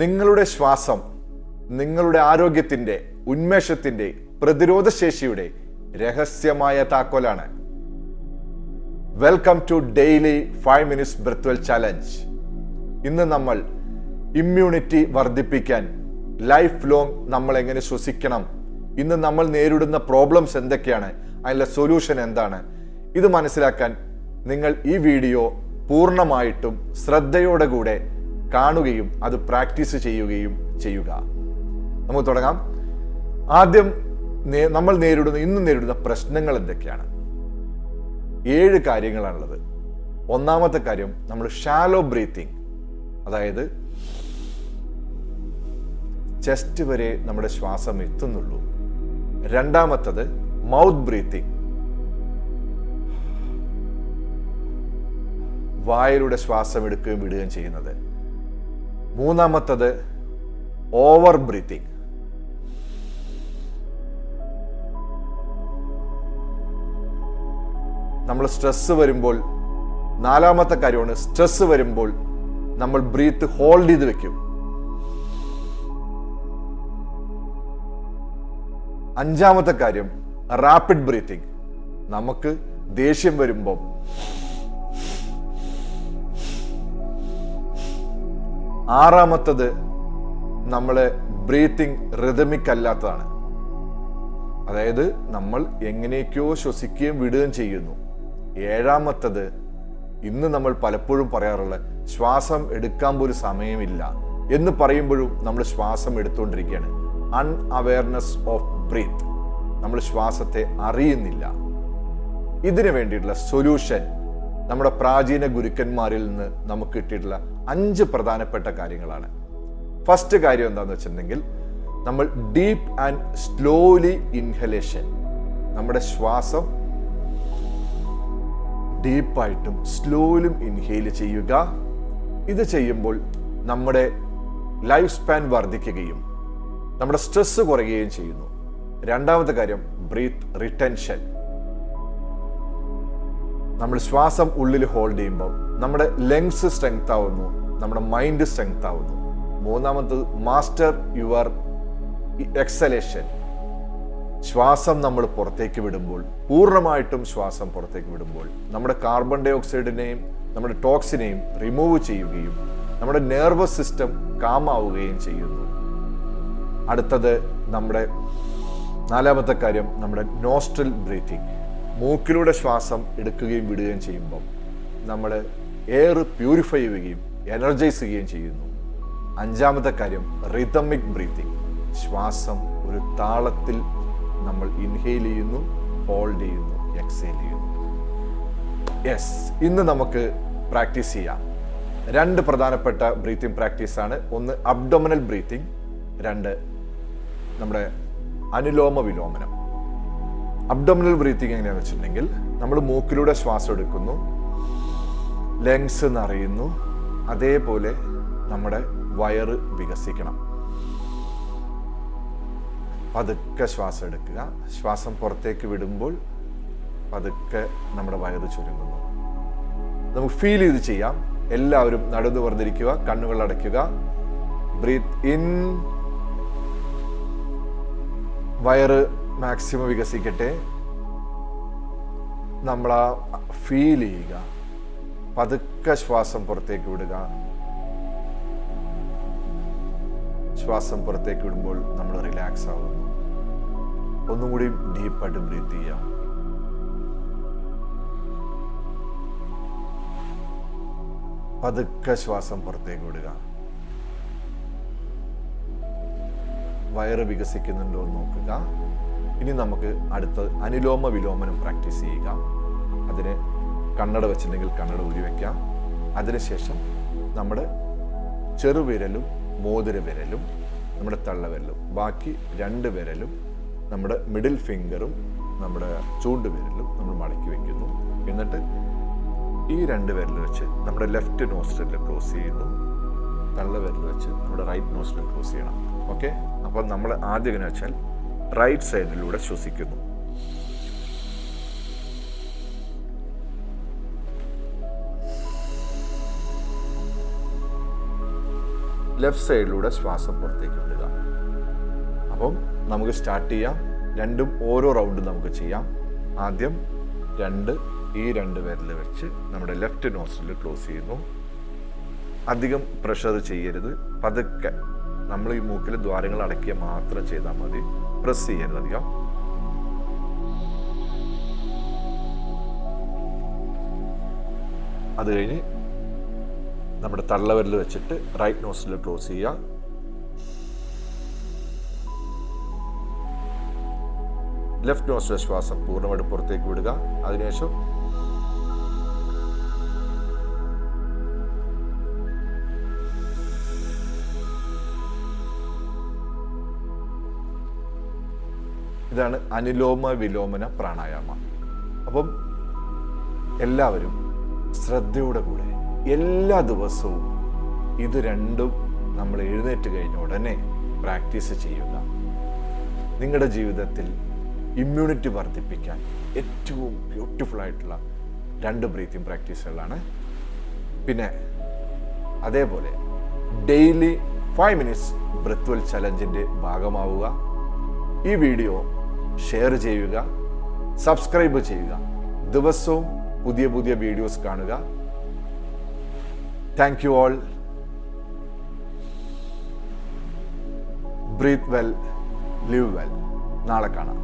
നിങ്ങളുടെ ശ്വാസം നിങ്ങളുടെ ആരോഗ്യത്തിൻ്റെ, ഉന്മേഷത്തിൻ്റെ, പ്രതിരോധശേഷിയുടെ രഹസ്യമായ താക്കോലാണ്. Welcome to daily 5 minutes Breathwell challenge. ഇന്ന് നമ്മൾ ഇമ്മ്യൂണിറ്റി വർദ്ധിപ്പിക്കാൻ ലൈഫ് ലോങ് നമ്മൾ എങ്ങനെ ശ്വസിക്കണം, ഇന്ന് നമ്മൾ നേരിടുന്ന പ്രോബ്ലംസ് എന്തൊക്കെയാണ്, അതിനുള്ള സൊല്യൂഷൻ എന്താണ്, ഇത് മനസ്സിലാക്കാൻ നിങ്ങൾ ഈ വീഡിയോ പൂർണ്ണമായിട്ടും ശ്രദ്ധയോടെ കൂടെ കാണുകയും അത് പ്രാക്ടീസ് ചെയ്യുകയും ചെയ്യുക. നമുക്ക് തുടങ്ങാം. ആദ്യം നമ്മൾ ഇന്ന് നേരിടുന്ന പ്രശ്നങ്ങൾ എന്തൊക്കെയാണ്? 7 കാര്യങ്ങളാണുള്ളത്. ഒന്നാമത്തെ കാര്യം നമ്മൾ ഷാലോ ബ്രീത്തിങ്, അതായത് ചെസ്റ്റ് വരെ നമ്മുടെ ശ്വാസം എത്തുന്നുള്ളൂ. രണ്ടാമത്തത് മൗത്ത് ബ്രീത്തിങ്, വായിലൂടെ ശ്വാസം എടുക്കുകയും വിടുകയും ചെയ്യുന്നത്. മൂന്നാമത്തത് ഓവർ ബ്രീത്തിങ്, നമ്മൾ സ്ട്രെസ് വരുമ്പോൾ, നാലാമത്തെ കാര്യമാണ് സ്ട്രെസ് വരുമ്പോൾ നമ്മൾ ബ്രീത്ത് ഹോൾഡ് ചെയ്ത് വെക്കും. അഞ്ചാമത്തെ കാര്യം റാപ്പിഡ് ബ്രീത്തിങ്, നമുക്ക് ദേഷ്യം വരുമ്പോൾ ആറാമത്തത് നമ്മളെ ബ്രീത്തിങ് റിതമിക് അല്ലാത്തതാണ്, അതായത് നമ്മൾ എങ്ങനെയൊക്കെയോ ശ്വസിക്കുകയും വിടുകയും ചെയ്യുന്നു. ഏഴാമത്തത് ഇന്ന് നമ്മൾ പലപ്പോഴും പറയാറുള്ള ശ്വാസം എടുക്കാൻ പോലും സമയമില്ല എന്ന് പറയുമ്പോഴും നമ്മൾ ശ്വാസം എടുത്തുകൊണ്ടിരിക്കുകയാണ്. അൺഅവെയർനെസ് ഓഫ് ബ്രീത്ത്, നമ്മൾ ശ്വാസത്തെ അറിയുന്നില്ല. ഇതിനു വേണ്ടിയിട്ടുള്ള സൊല്യൂഷൻ നമ്മുടെ പ്രാചീന ഗുരുക്കന്മാരിൽ നിന്ന് നമുക്ക് കിട്ടിയിട്ടുള്ള 5 പ്രധാനപ്പെട്ട കാര്യങ്ങളാണ്. ഫസ്റ്റ് കാര്യം എന്താണെന്ന് വെച്ചിട്ടുണ്ടെങ്കിൽ നമ്മൾ ഡീപ്പ് ആൻഡ് സ്ലോലി ഇൻഹലേഷൻ, നമ്മുടെ ശ്വാസം ഡീപ്പായിട്ടും സ്ലോയിലും ഇൻഹെയിൽ ചെയ്യുക. ഇത് ചെയ്യുമ്പോൾ നമ്മുടെ ലൈഫ് സ്പാൻ വർദ്ധിക്കുകയും നമ്മുടെ സ്ട്രെസ് കുറയുകയും ചെയ്യുന്നു. രണ്ടാമത്തെ കാര്യം ബ്രീത്ത് റിട്ടൻഷൻ, നമ്മൾ ശ്വാസം ഉള്ളിൽ ഹോൾഡ് ചെയ്യുമ്പോൾ നമ്മുടെ ലങ്സ് സ്ട്രെങ്ത് ആവുന്നു, നമ്മുടെ മൈൻഡ് സ്ട്രെങ്ത് ആവുന്നു. മൂന്നാമത്തത് മാസ്റ്റർ യുവർ എക്സലേഷൻ, ശ്വാസം നമ്മൾ പുറത്തേക്ക് വിടുമ്പോൾ, പൂർണ്ണമായിട്ടും ശ്വാസം പുറത്തേക്ക് വിടുമ്പോൾ നമ്മുടെ കാർബൺ ഡൈ ഓക്സൈഡിനെയും നമ്മുടെ ടോക്സിനെയും റിമൂവ് ചെയ്യുകയും നമ്മുടെ നെർവസ് സിസ്റ്റം കാമാവുകയും ചെയ്യുന്നു. അടുത്തത് നമ്മുടെ നാലാമത്തെ കാര്യം നമ്മുടെ നോസ്ട്രൽ ബ്രീത്തിങ്, മൂക്കിലൂടെ ശ്വാസം എടുക്കുകയും വിടുകയും ചെയ്യുമ്പോൾ നമ്മൾ എയർ പ്യൂരിഫൈ ചെയ്യുകയും എനർജൈസ് ചെയ്യുകയും ചെയ്യുന്നു. അഞ്ചാമത്തെ കാര്യം റിതമിക് ബ്രീത്തിങ്, ശ്വാസം ഒരു താളത്തിൽ നമ്മൾ ഇൻഹെയിൽ ചെയ്യുന്നു, ഹോൾഡ് ചെയ്യുന്നു, എക്സെയിൽ ചെയ്യുന്നു. യെസ്, ഇന്ന് നമുക്ക് പ്രാക്ടീസ് ചെയ്യാം. 2 പ്രധാനപ്പെട്ട ബ്രീത്തിങ് പ്രാക്ടീസാണ്. ഒന്ന് അബ്ഡോമിനൽ ബ്രീത്തിങ്, 2 നമ്മുടെ അനുലോമ വിലോമനം. അബ്ഡോമിനൽ ബ്രീത്തിങ് എങ്ങനെയാണെന്ന് വെച്ചിട്ടുണ്ടെങ്കിൽ നമ്മൾ മൂക്കിലൂടെ ശ്വാസം എടുക്കുന്നു, ലങ്സ് നിറയുന്നു, അതേപോലെ നമ്മുടെ വയറ് വികസിക്കണം. പതുക്കെ ശ്വാസം എടുക്കുക, ശ്വാസം പുറത്തേക്ക് വിടുമ്പോൾ പതുക്കെ നമ്മുടെ വയറ് ചുരുങ്ങുന്നു. നമുക്ക് ഫീൽ ചെയ്ത് ചെയ്യാം. എല്ലാവരും നടുന്ന് വർദ്ധിരിക്കുക, കണ്ണുകൾ അടയ്ക്കുക. ബ്രീത്ത് ഇൻ, വയറ് മാക്സിമം വികസിക്കട്ടെ. നമ്മൾ ഫീൽ ചെയ്യുക, പതുക്കെ ശ്വാസം പുറത്തേക്ക് വിടുക. ശ്വാസം പുറത്തേക്ക് വിടുമ്പോൾ നമ്മൾ റിലാക്സ് ആവുന്നു. ഒന്നും കൂടി ഡീപ്പായിട്ട് ബ്രീത്ത് ചെയ്യാം. പതുക്കെ ശ്വാസം പുറത്തേക്ക് വിടുക. വയറ് വികസിക്കുന്നുണ്ടോ എന്ന് നോക്കുക. ഇനി നമുക്ക് അടുത്ത അനുലോമ വിലോമനം പ്രാക്ടീസ് ചെയ്യുക. അതിന് കണ്ണട വെച്ചിട്ടുണ്ടെങ്കിൽ കണ്ണട ഊരി വയ്ക്കാം. അതിനുശേഷം നമ്മുടെ ചെറുവിരലും മോതിര വിരലും നമ്മുടെ തള്ളവിരലും, ബാക്കി 2 വിരലും നമ്മുടെ മിഡിൽ ഫിംഗറും നമ്മുടെ ചൂണ്ടുവിരലും നമ്മൾ മടക്കി വയ്ക്കുന്നു. എന്നിട്ട് ഈ 2 വിരൽ വെച്ച് നമ്മുടെ ലെഫ്റ്റ് നോസ്ട്രിൽ ക്ലോസ് ചെയ്യുന്നു, തള്ളവിരൽ വെച്ച് നമ്മുടെ റൈറ്റ് നോസ്ട്രിൽ ക്ലോസ് ചെയ്യണം. ഓക്കെ, അപ്പം നമ്മൾ ആദ്യം എങ്ങനെ വെച്ചാൽ റൈറ്റ് സൈഡിലൂടെ ശ്വസിക്കുന്നു. ലെഫ്റ്റ് സൈഡിലൂടെ ശ്വാസം പുറത്തേക്ക് വിടുക. അപ്പം നമുക്ക് സ്റ്റാർട്ട് ചെയ്യാം. രണ്ടും ഓരോ റൗണ്ടും നമുക്ക് ചെയ്യാം. ആദ്യം ഈ രണ്ട് വിരൽ വെച്ച് നമ്മുടെ ലെഫ്റ്റ് നോസ്ട്രിൽ ക്ലോസ് ചെയ്യുന്നു. അധികം പ്രഷർ ചെയ്യരുത്, പതുക്കെ നമ്മൾ ഈ മൂക്കിൽ ദ്വാരങ്ങൾ അടയ്ക്കുക മാത്രം ചെയ്താൽ മതി. പ്രസ് ചെയ്യരുത് അധികം. അത് കഴിഞ്ഞ് നമ്മുടെ തള്ളവിരൽ വെച്ചിട്ട് റൈറ്റ് നോസ്ട്രിൽ ക്ലോസ് ചെയ്യുക. ലെഫ്റ്റ് നോസ്ട്രിൽ ശ്വാസം പൂർണ്ണമായിട്ട് പുറത്തേക്ക് വിടുക. അതിനുശേഷം ഇതാണ് അനുലോമ വിലോമന പ്രാണായാമ. അപ്പം എല്ലാവരും ശ്രദ്ധയോടെ കൂടെ എല്ലാ ദിവസവും ഇത് രണ്ടും നമ്മൾ എഴുന്നേറ്റ് കഴിഞ്ഞ ഉടനെ പ്രാക്ടീസ് ചെയ്യുക. നിങ്ങളുടെ ജീവിതത്തിൽ ഇമ്മ്യൂണിറ്റി വർദ്ധിപ്പിക്കാൻ ഏറ്റവും ബ്യൂട്ടിഫുൾ ആയിട്ടുള്ള 2 ബ്രീത്തിങ് പ്രാക്ടീസുകളാണ്. പിന്നെ അതേപോലെ ഡെയിലി 5 മിനിറ്റ്സ് ബ്രെത്ത് വെൽ ചലഞ്ചിൻ്റെ ഭാഗമാവുക. ഈ വീഡിയോ ഷെയർ ചെയ്യുക, സബ്സ്ക്രൈബ് ചെയ്യുക. ദിവസവും പുതിയ പുതിയ വീഡിയോസ് കാണുക. Thank you all. Breathe well, live well. നാളെ കാണാം.